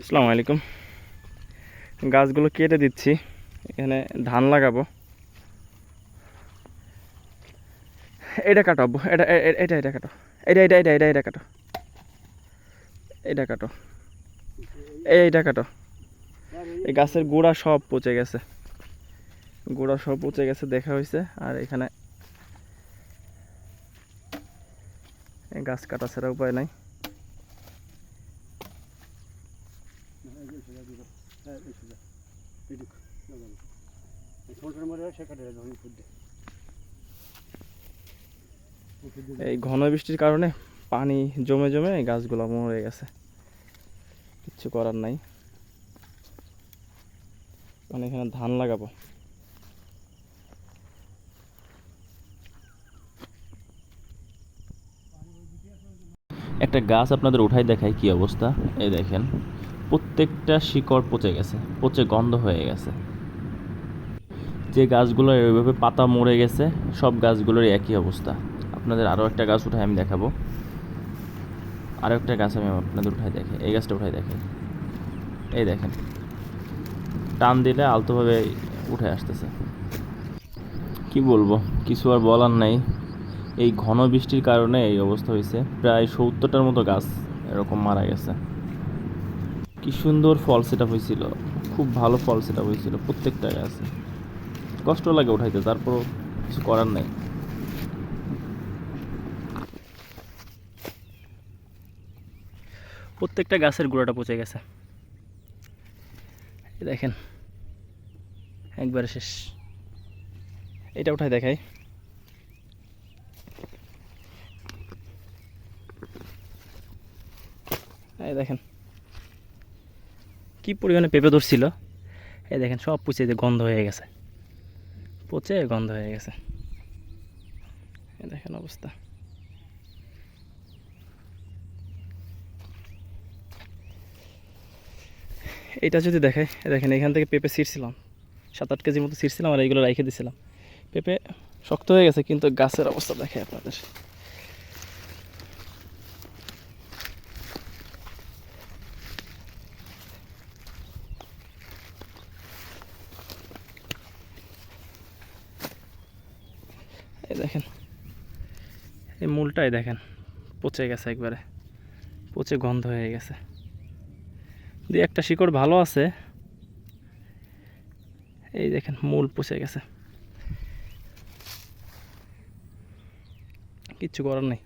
আসসালামু আলাইকুম। গাছগুলো কেটে দিচ্ছি, এখানে ধান লাগাবো। এটা কাটো আব্বু, এটা এটা এটা কাটো, এটা এটা এটা এটা এটা কাটো, এটা কাটো, এইটা কাটো। এই গাছের গোড়া সব পচে গেছে, গোড়া সব পচে গেছে দেখা হয়েছে। আর এখানে গাছ কাটা ছাড়া উপায় নাই। এই ঘন বৃষ্টির কারণে পানি জমে জমে গাছগুলো মরে গেছে, কিচ্ছু করার নাই। মানে এখানে ধান লাগাবো। একটা গাছ আপনাদের উঠাই দেখায় কি অবস্থা। এই দেখেন, প্রত্যেকটা শিকড় পচে গেছে, পচে গন্ধ হয়ে গেছে। যে গাছগুলো এইভাবে পাতা মরে গেছে, সব গাছগুলোর একই অবস্থা। আপনাদের আরও একটা গাছ উঠাই আমি দেখাবো। আরও একটা গাছ আমি আপনাদের উঠাই দেখাই, এই গাছটা উঠাই দেখাই। এই দেখেন, টান দিলে আলতোভাবে উঠে আসতেছে। কি বলবো, কিছু আর বলার নাই। এই ঘন বৃষ্টির কারণে এই অবস্থা হয়েছে। প্রায় 70টার মতো গাছ এরকম মারা গেছে। কি সুন্দর ফল সেট আপ হয়েছিল, খুব ভালো ফল সেট আপ হয়েছিল প্রত্যেকটা গাছে। কষ্ট লাগে উঠাইতে, তারপরও কিছু করার নাই। প্রত্যেকটা গাছের গোড়াটা পচে গেছে, দেখেন একবারে শেষ। এটা উঠাই দেখাই। এই দেখেন কি পরিমাণে পেঁপে ধরছিল। এই দেখেন সব পচে গন্ধ হয়ে গেছে, পচে গন্ধ হয়ে গেছে। এই দেখেন অবস্থা। এটা যদি দেখায়, দেখেন এখান থেকে পেঁপে ছিঁড়ছিলাম, 7-8 কেজির মতো ছিঁড়ছিলাম, আর এইগুলো রেখে দিছিলাম। পেঁপে শক্ত হয়ে গেছে, কিন্তু গাছের অবস্থা দেখে আপনাদের। এই দেখেন, এই মূলটাই দেখেন পচে গেছে, একবারে পচে গন্ধ হয়ে গেছে। দিয়ে একটা শিকড় ভালো আছে, এই দেখেন মূল পচে গেছে, কিচ্ছু করার নেই।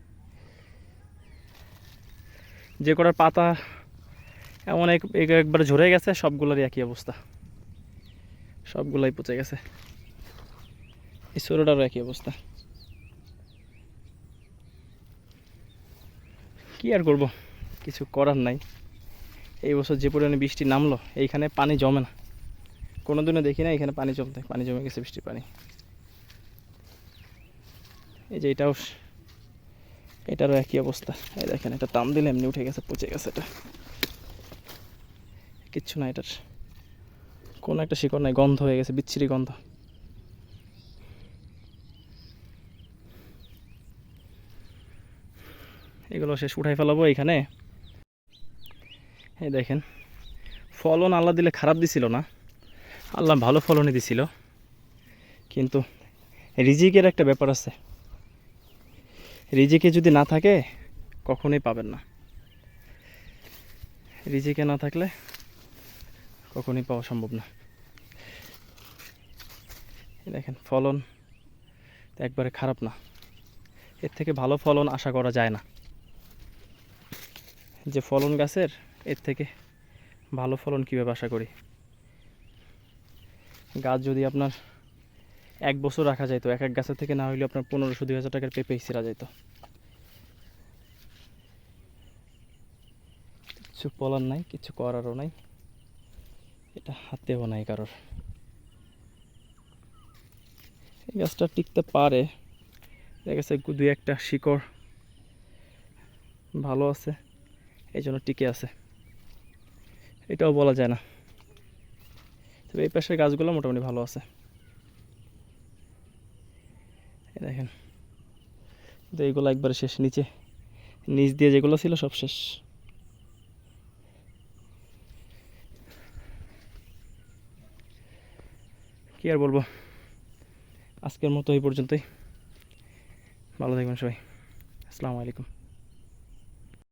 যে কটার পাতা এমন একবারে ঝরে গেছে, সবগুলোরই একই অবস্থা, সবগুলাই পচে গেছে। এই ছোটোটারও একই অবস্থা। কি আর করব, কিছু করার নাই। এই বছর যে পরিমাণে বৃষ্টি নামলো, এইখানে পানি জমে না, কোনো দিনও দেখি না এখানে পানি জমতে। পানি জমে গেছে, বৃষ্টির পানি। এই যে এটারও একই অবস্থা। এই দেখেন, এটা টান দিলে এমনি উঠে গেছে, পচে গেছে। এটা কিচ্ছু না, এটার কোনো একটা শিকড় নাই, গন্ধ হয়ে গেছে, বিচ্ছিরি গন্ধ। এগুলো শেষ, উঠাই ফেলাবো এইখানে। এই দেখেন, ফলন আল্লাহ দিলে খারাপ দিছিল না, আল্লাহ ভালো ফলনই দিছিল। কিন্তু রিজিকের একটা ব্যাপার আছে, রিজিকে যদি না থাকে কখনোই পাবেন না। রিজিকে না থাকলে কখনোই পাওয়া সম্ভব না। দেখেন ফলন একবারে খারাপ না, এর থেকে ভালো ফলন আশা করা যায় না। যে ফলন গাছের, এর থেকে ভালো ফলন কীভাবে আশা করি। গাছ যদি আপনার 1 বছর রাখা যায়, তো এক এক গাছের থেকে না হইলে আপনার 1500-2000 টাকার পেঁপে ছিঁড়া যেত। কিছু বলার নাই, কিছু করারও নাই, এটা হাতেও নাই কারোর। এই গাছটা টিকতে পারে, দেখা গেছে 2-1টা শিকড় ভালো আছে, এই জন্য টিকে আছে, এটাও বলা যায় না। তবে এই পাশের গাছগুলো মোটামুটি ভালো আছে। দেখেন, তো এইগুলো একবারে শেষ, নিচ দিয়ে যেগুলো ছিল সব শেষ। কী আর বলবো, আজকের মতো এই পর্যন্তই। ভালো থাকবেন সবাই। আসসালামু আলাইকুম।